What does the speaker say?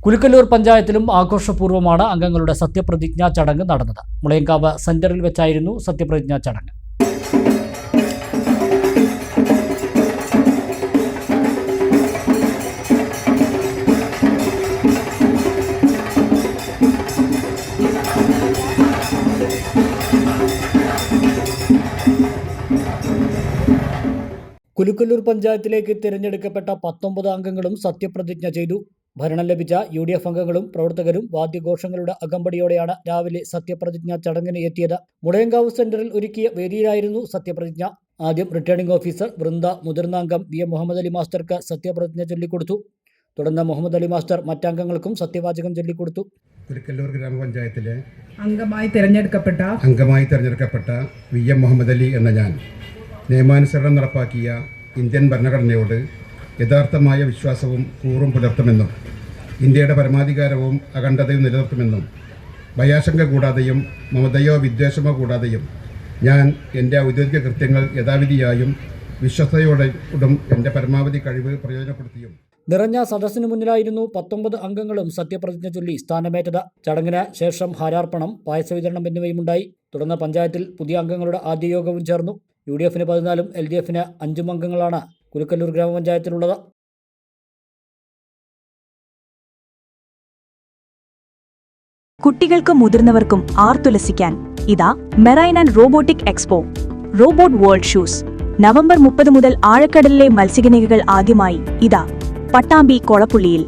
കുലുക്കല്ലൂർ പഞ്ചായത്തിലും ആഘോഷപൂർവ്വമാണ് അംഗങ്ങളുടെ സത്യപ്രതിജ്ഞാ ചടങ്ങ് നടന്നത്. മുളയങ്കാവ് സെന്ററിൽ വെച്ചായിരുന്നു സത്യപ്രതിജ്ഞാ ചടങ്ങ്. കുലുക്കല്ലൂർ പഞ്ചായത്തിലേക്ക് തിരഞ്ഞെടുക്കപ്പെട്ട 19 അംഗങ്ങളും സത്യപ്രതിജ്ഞ ചെയ്തു. ഭരണം ലഭിച്ച UDF അംഗങ്ങളും പ്രവർത്തകരും വാദ്യഘോഷങ്ങളുടെ അകമ്പടിയോടെയാണ് രാവിലെ സത്യപ്രതിജ്ഞാ ചടങ്ങിന് എത്തിയത്. മുളയങ്കാവ് സെന്ററിൽ ഒരുക്കിയ വേദിയിലായിരുന്നു സത്യപ്രതിജ്ഞ. ആദ്യം റിട്ടേണിംഗ് ഓഫീസർ വൃന്ദ മുതിർന്ന അംഗം VM മുഹമ്മദ് അലി മാസ്റ്റർക്ക് സത്യപ്രതിജ്ഞ ചൊല്ലിക്കൊടുത്തു. തുടർന്ന് മുഹമ്മദ് അലി മാസ്റ്റർ മറ്റംഗങ്ങൾക്കും സത്യവാചകം ചൊല്ലിക്കൊടുത്തു. കുലുക്കല്ലൂർ ഗ്രാമപഞ്ചായത്തിലെ അംഗമായി തിരഞ്ഞെടുക്കപ്പെട്ട VM മുഹമ്മദ് അലി എന്ന ഞാൻ നിയമാനുസരണം നടപ്പാക്കിയ ഇന്ത്യൻ ഭരണഘടനയോട് യഥാർത്ഥമായ വിശ്വാസവും കൂറും പുലർത്തുമെന്നും ഇന്ത്യയുടെ പരമാധികാരവും അഖണ്ഡതയും നിലനിർത്തുമെന്നും ഭയാശങ്ക കൂടാതെയും മമതയോ വിദ്വേഷമോ കൂടാതെയും ഞാൻ എൻ്റെ ഔദ്യോഗിക കൃത്യങ്ങൾ യഥാവിധിയായും വിശ്വസ്തയോടും എൻ്റെ പരമാവധി കഴിവ് പ്രയോജനപ്പെടുത്തിയും. നിറഞ്ഞ സദസ്സിനു മുന്നിലായിരുന്നു 19 അംഗങ്ങളും സത്യപ്രതിജ്ഞ ചൊല്ലി സ്ഥാനമേറ്റത്. ചടങ്ങിന് ശേഷം ഹാരാർപ്പണം, പായസ വിതരണം എന്നിവയുമുണ്ടായി. തുടർന്ന് പഞ്ചായത്തിൽ പുതിയ അംഗങ്ങളുടെ ആദ്യ യോഗവും ചേർന്നു. UDFന് 14 LDFന് 5 അംഗങ്ങളാണ് കുലുക്കല്ലൂർ ഗ്രാമപഞ്ചായത്തിലുള്ളത്. കുട്ടികൾക്കും മുതിർന്നവർക്കും ആർത്തുലസിക്കാൻ ഇതാ marine and robotic expo robot world shoes. November 30 മുതൽ ആഴക്കടലിലെ മത്സ്യകന്യകകൾ ആദ്യമായി ഇതാ പട്ടാമ്പി കൊളപ്പുള്ളിയിൽ.